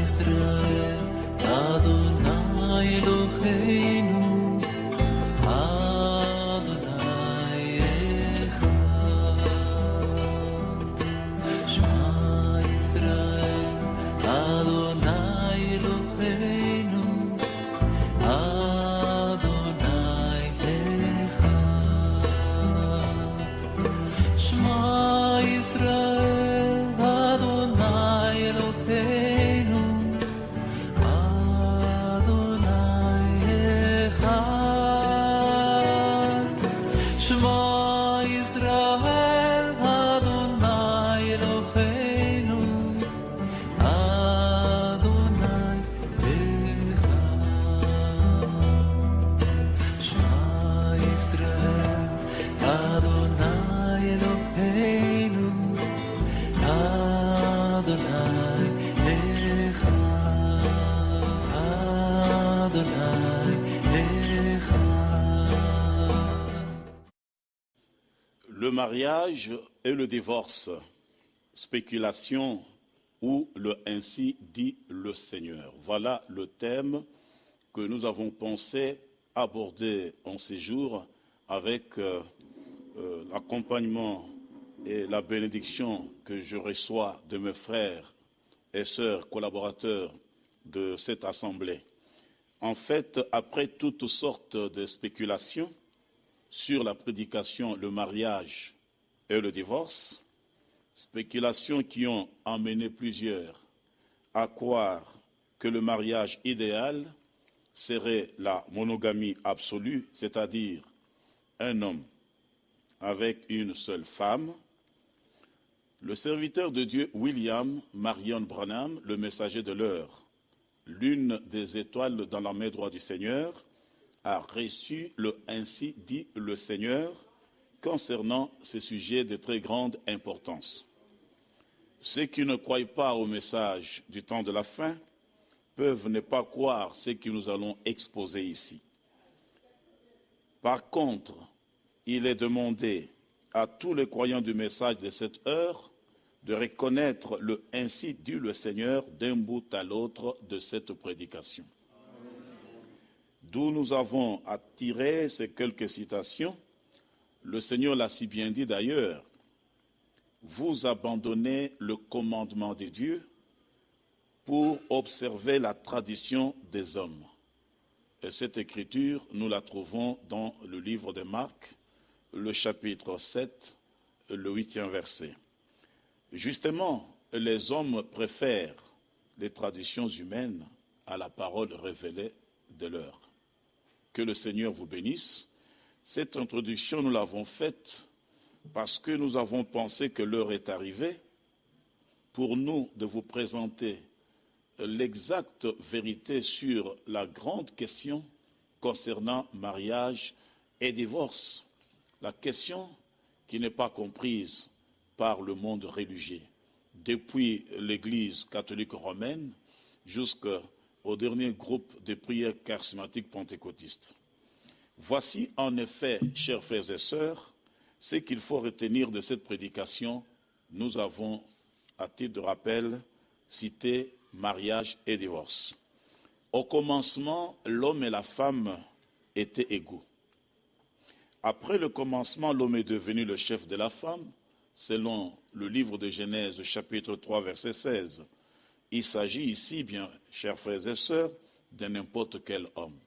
Israel, Adonai Eloheinu, Adonai Echad. Shema Israel, Adonai Eloheinu, Adonai Echad. Shema Israel, Adonai Eloheinu, Adonai Echad. Shema Israel, Adonai Eloheinu, Adonai Echad. Shema Israel, Adonai Eloheinu, Adonai Echad. Adonai Echad. Le mariage et le divorce, spéculation ou le ainsi dit le Seigneur. Voilà le thème que nous avons pensé aborder en ces jours avec l'accompagnement et la bénédiction que je reçois de mes frères et sœurs collaborateurs de cette assemblée. En fait, après toutes sortes de spéculations sur la prédication, le mariage et le divorce, spéculations qui ont amené plusieurs à croire que le mariage idéal serait la monogamie absolue, c'est-à-dire un homme avec une seule femme. Le serviteur de Dieu William Marion Branham, le messager de l'heure, l'une des étoiles dans la main droite du Seigneur, a reçu le ainsi dit le Seigneur concernant ce sujet de très grande importance. Ceux qui ne croient pas au message du temps de la fin peuvent ne pas croire ce que nous allons exposer ici. Par contre, il est demandé à tous les croyants du message de cette heure de reconnaître le ainsi dit le Seigneur d'un bout à l'autre de cette prédication. D'où nous avons attiré ces quelques citations. Le Seigneur l'a si bien dit d'ailleurs, vous abandonnez le commandement de Dieu pour observer la tradition des hommes. Et cette écriture, nous la trouvons dans le livre de Marc, le chapitre 7, le 8e verset. Justement, les hommes préfèrent les traditions humaines à la parole révélée de l'heure. Que le Seigneur vous bénisse. Cette introduction, nous l'avons faite parce que nous avons pensé que l'heure est arrivée pour nous de vous présenter l'exacte vérité sur la grande question concernant mariage et divorce. La question qui n'est pas comprise par le monde religieux, depuis l'Église catholique romaine jusqu'au dernier groupe de prières charismatiques pentecôtistes. Voici en effet, chers frères et sœurs, ce qu'il faut retenir de cette prédication. Nous avons, à titre de rappel, cité mariage et divorce. Au commencement, l'homme et la femme étaient égaux. Après le commencement, l'homme est devenu le chef de la femme, selon le livre de Genèse, chapitre 3, verset 16. Il s'agit ici, bien, chers frères et sœurs, de n'importe quel homme.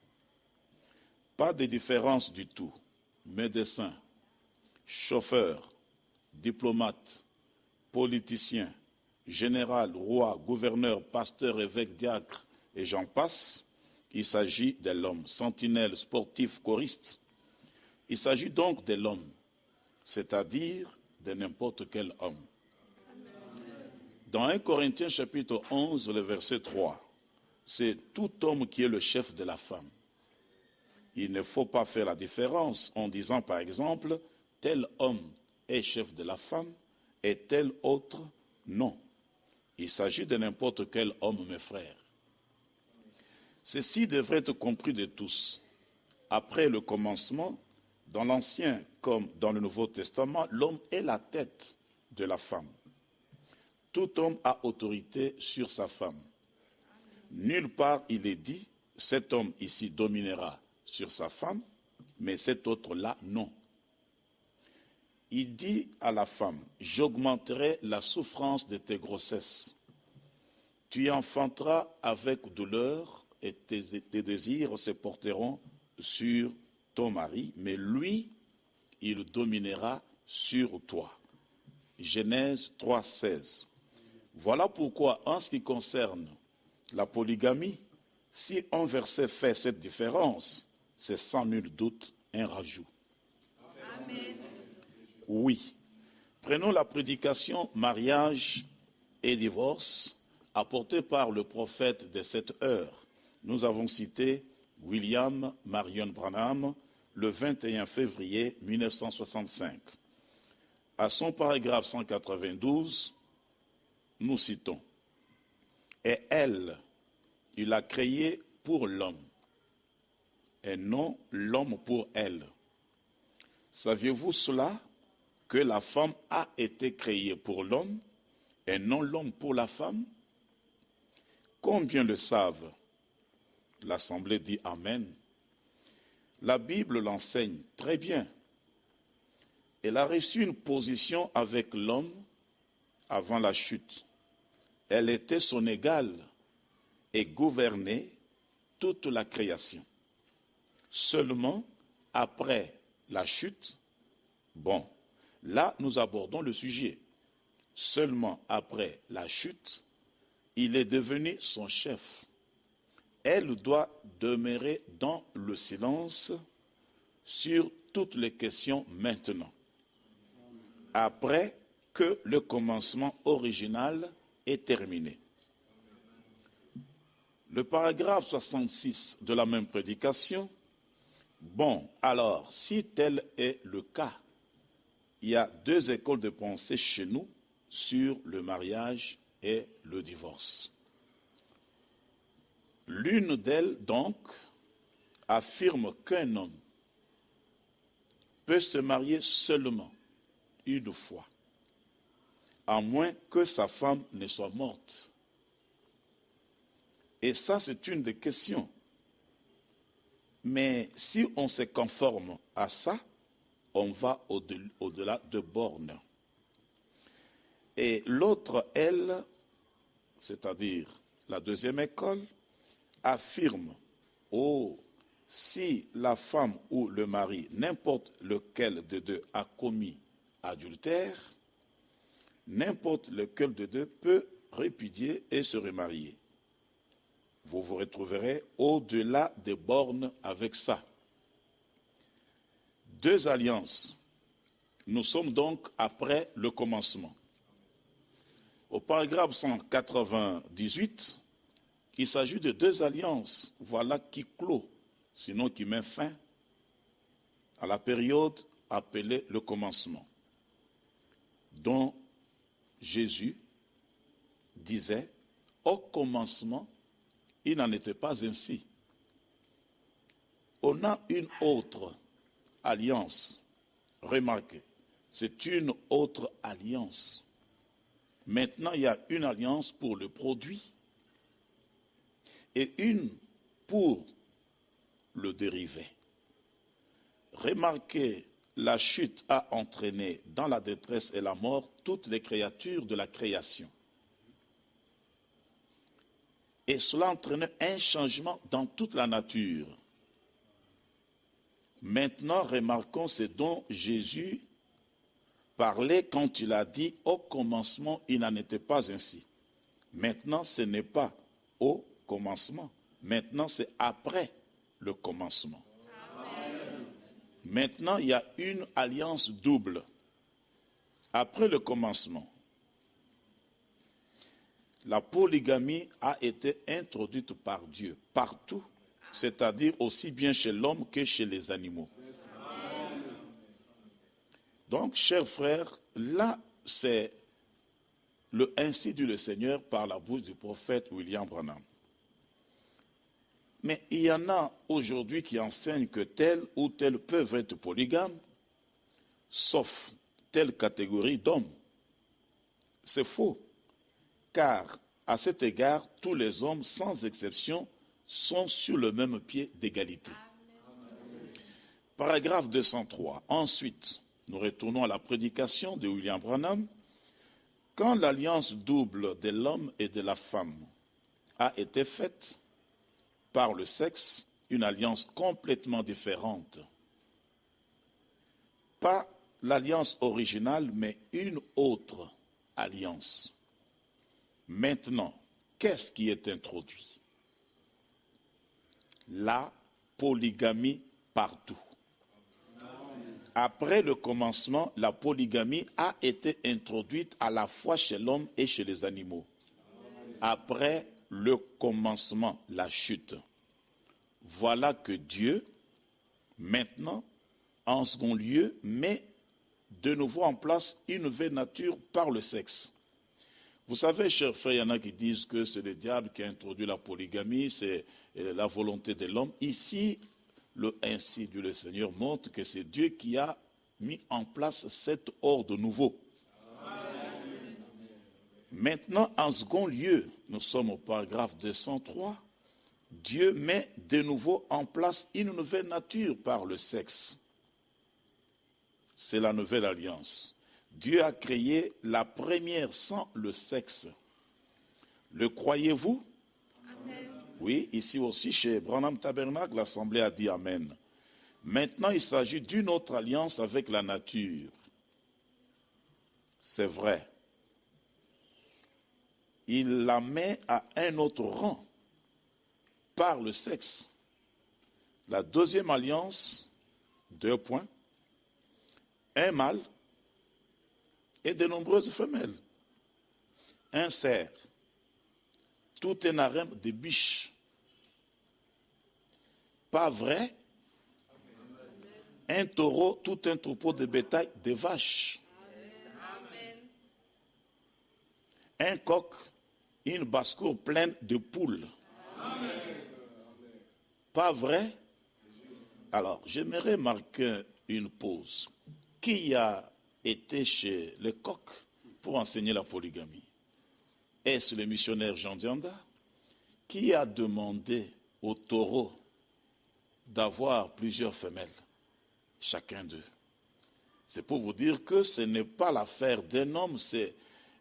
Pas de différence du tout. Médecin, chauffeur, diplomate, politicien, général, roi, gouverneur, pasteur, évêque, diacre, et j'en passe. Il s'agit de l'homme. Sentinelle, sportif, choriste. Il s'agit donc de l'homme, c'est-à-dire de n'importe quel homme. Dans 1 Corinthiens chapitre 11, le verset 3, c'est tout homme qui est le chef de la femme. Il ne faut pas faire la différence en disant par exemple, tel homme est chef de la femme et tel autre non. Il s'agit de n'importe quel homme, mes frères. Ceci devrait être compris de tous. Après le commencement, dans l'Ancien comme dans le Nouveau Testament, l'homme est la tête de la femme. Tout homme a autorité sur sa femme. Nulle part il est dit, cet homme ici dominera sur sa femme, mais cet autre-là, non. Il dit à la femme, j'augmenterai la souffrance de tes grossesses. Tu enfanteras avec douleur et tes désirs se porteront sur ton mari, mais lui, il dominera sur toi. Genèse 3,16. Voilà pourquoi, en ce qui concerne la polygamie, si un verset fait cette différence, c'est sans nul doute un rajout. Amen. Oui. Prenons la prédication mariage et divorce apportée par le prophète de cette heure. Nous avons cité William Marion Branham le 21 février 1965. À son paragraphe 192, nous citons « Et elle, il a créé pour l'homme, et non l'homme pour elle. Saviez-vous cela, que la femme a été créée pour l'homme, et non l'homme pour la femme? Combien le savent? » L'Assemblée dit Amen. La Bible l'enseigne très bien. Elle a reçu une position avec l'homme avant la chute. Elle était son égale et gouvernait toute la création. Seulement après la chute, là nous abordons le sujet. Seulement après la chute, il est devenu son chef. Elle doit demeurer dans le silence sur toutes les questions maintenant, après que le commencement original est terminé. Le paragraphe 66 de la même prédication, alors, si tel est le cas, il y a deux écoles de pensée chez nous sur le mariage et le divorce. L'une d'elles, donc, affirme qu'un homme peut se marier seulement une fois, à moins que sa femme ne soit morte. Et ça, c'est une des questions. Mais si on se conforme à ça, on va au-delà de bornes. Et l'autre, elle, c'est-à-dire la deuxième école, affirme, si la femme ou le mari, n'importe lequel de deux, a commis adultère, n'importe lequel de deux peut répudier et se remarier. Vous vous retrouverez au-delà des bornes avec ça. Deux alliances. Nous sommes donc après le commencement. Au paragraphe 198, il s'agit de deux alliances. Voilà qui clôt, sinon qui met fin à la période appelée le commencement, dont Jésus disait, au commencement, il n'en était pas ainsi. On a une autre alliance. Remarquez, c'est une autre alliance. Maintenant, il y a une alliance pour le produit et une pour le dérivé. Remarquez, la chute a entraîné dans la détresse et la mort toutes les créatures de la création. Et cela entraîne un changement dans toute la nature. Maintenant, remarquons ce dont Jésus parlait quand il a dit « Au commencement, il n'en était pas ainsi ». Maintenant, ce n'est pas au commencement. Maintenant, c'est après le commencement. Amen. Maintenant, il y a une alliance double. Après le commencement, la polygamie a été introduite par Dieu partout, c'est-à-dire aussi bien chez l'homme que chez les animaux. Donc, chers frères, là, c'est le ainsi dit le Seigneur par la bouche du prophète William Branham. Mais il y en a aujourd'hui qui enseignent que tel ou tel peuvent être polygames, sauf telle catégorie d'hommes. C'est faux, car à cet égard, tous les hommes, sans exception, sont sur le même pied d'égalité. Paragraphe 203. Ensuite, nous retournons à la prédication de William Branham. Quand l'alliance double de l'homme et de la femme a été faite par le sexe, une alliance complètement différente, pas l'alliance originale, mais une autre alliance. Maintenant, qu'est-ce qui est introduit? La polygamie partout. Après le commencement, la polygamie a été introduite à la fois chez l'homme et chez les animaux. Après le commencement, la chute. Voilà que Dieu, maintenant, en second lieu, met de nouveau en place une nouvelle nature par le sexe. Vous savez, chers frères, il y en a qui disent que c'est le diable qui a introduit la polygamie, c'est la volonté de l'homme. Ici, le ainsi dit le Seigneur montre que c'est Dieu qui a mis en place cet ordre nouveau. Amen. Maintenant, en second lieu, nous sommes au paragraphe 203, Dieu met de nouveau en place une nouvelle nature par le sexe. C'est la nouvelle alliance. Dieu a créé la première sans le sexe. Le croyez-vous? Amen. Oui, ici aussi chez Branham Tabernacle, l'Assemblée a dit Amen. Maintenant, il s'agit d'une autre alliance avec la nature. C'est vrai. Il la met à un autre rang par le sexe. La deuxième alliance, 2 points, un mâle et de nombreuses femelles. Un cerf, tout un harem de biches. Pas vrai? Un taureau, tout un troupeau de bétail, de vaches. Amen. Un coq, une basse-cour pleine de poules. Amen. Pas vrai? Alors, j'aimerais marquer une pause. Qui a été chez le coq pour enseigner la polygamie? Est-ce le missionnaire Jean Dianda? Qui a demandé au taureau d'avoir plusieurs femelles, chacun d'eux? C'est pour vous dire que ce n'est pas l'affaire d'un homme, c'est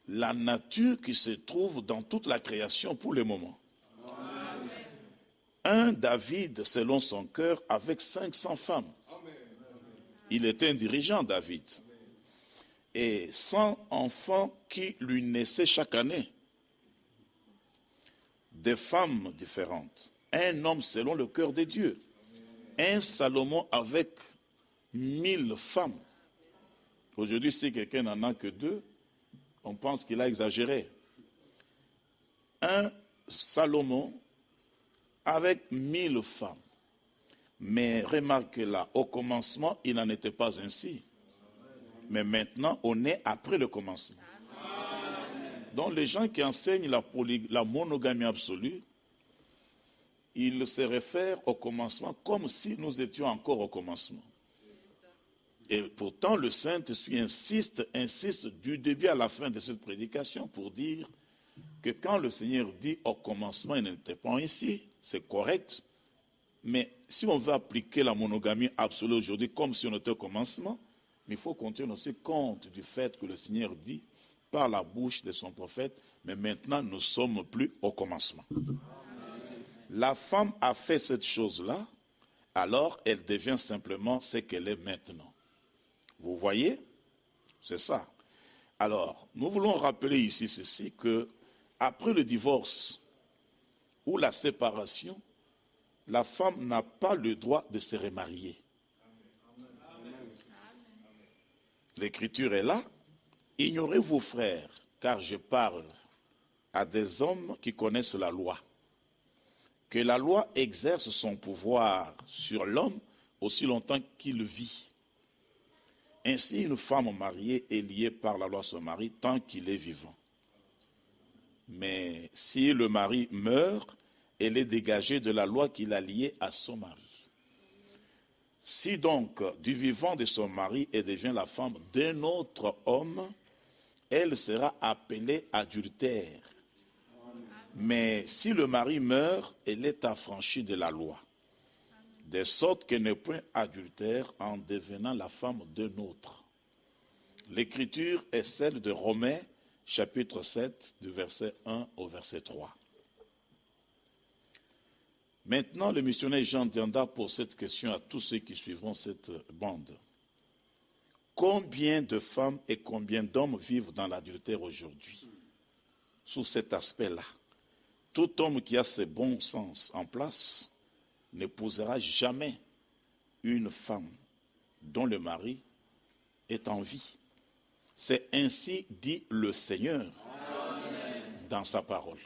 la nature qui se trouve dans toute la création pour le moment. Amen. Un David, selon son cœur, avec 500 femmes. Il était un dirigeant, David. Et 100 enfants qui lui naissaient chaque année. Des femmes différentes. Un homme selon le cœur de Dieu. Un Salomon avec 1000 femmes. Aujourd'hui, si quelqu'un n'en a que 2, on pense qu'il a exagéré. Un Salomon avec 1000 femmes. Mais remarquez là, au commencement, il n'en était pas ainsi. Mais maintenant, on est après le commencement. Donc les gens qui enseignent la monogamie absolue, ils se réfèrent au commencement comme si nous étions encore au commencement. Et pourtant, le Saint-Esprit insiste du début à la fin de cette prédication pour dire que quand le Seigneur dit au commencement, il n'était pas ici, c'est correct. Mais si on veut appliquer la monogamie absolue aujourd'hui comme si on était au commencement, il faut qu'on tienne aussi compte du fait que le Seigneur dit par la bouche de son prophète, mais maintenant nous ne sommes plus au commencement. La femme a fait cette chose-là, alors elle devient simplement ce qu'elle est maintenant. Vous voyez? C'est ça. Alors, nous voulons rappeler ici ceci, que après le divorce ou la séparation, la femme n'a pas le droit de se remarier. L'écriture est là. Ignorez vos frères, car je parle à des hommes qui connaissent la loi. Que la loi exerce son pouvoir sur l'homme aussi longtemps qu'il vit. Ainsi, une femme mariée est liée par la loi à son mari tant qu'il est vivant. Mais si le mari meurt, elle est dégagée de la loi qui l'a liée à son mari. Si donc du vivant de son mari elle devient la femme d'un autre homme, elle sera appelée adultère. Mais si le mari meurt, elle est affranchie de la loi, de sorte qu'elle n'est point adultère en devenant la femme d'un autre. L'écriture est celle de Romains, chapitre 7, du verset 1 au verset 3. Maintenant, le missionnaire Jean Dianda pose cette question à tous ceux qui suivront cette bande. Combien de femmes et combien d'hommes vivent dans l'adultère aujourd'hui? Sous cet aspect-là, tout homme qui a ses bons sens en place n'épousera jamais une femme dont le mari est en vie. C'est ainsi dit le Seigneur dans sa parole.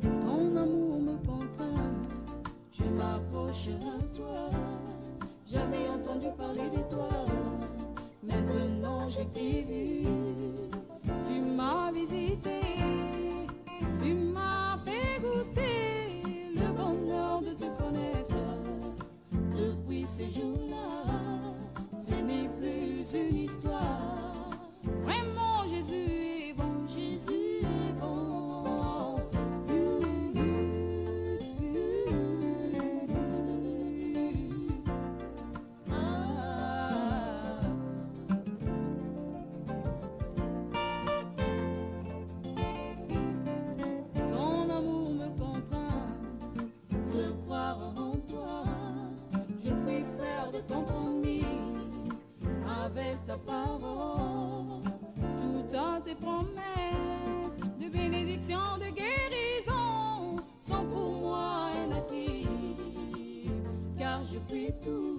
Ton amour me contraint, je m'approche à toi. J'avais entendu parler de toi, maintenant je t'ai vu. Tu m'as visité, tu m'as fait goûter le bonheur de te connaître. Depuis ce jour-là, ce n'est plus une histoire. Vraiment, Jésus est bon, Jésus est bon. Ton amour me contraint de croire en toi. Je préfère de ton promis avec ta parole. Toutes tes promesses de bénédiction, de guérison sont pour moi un acquis, car je prie tout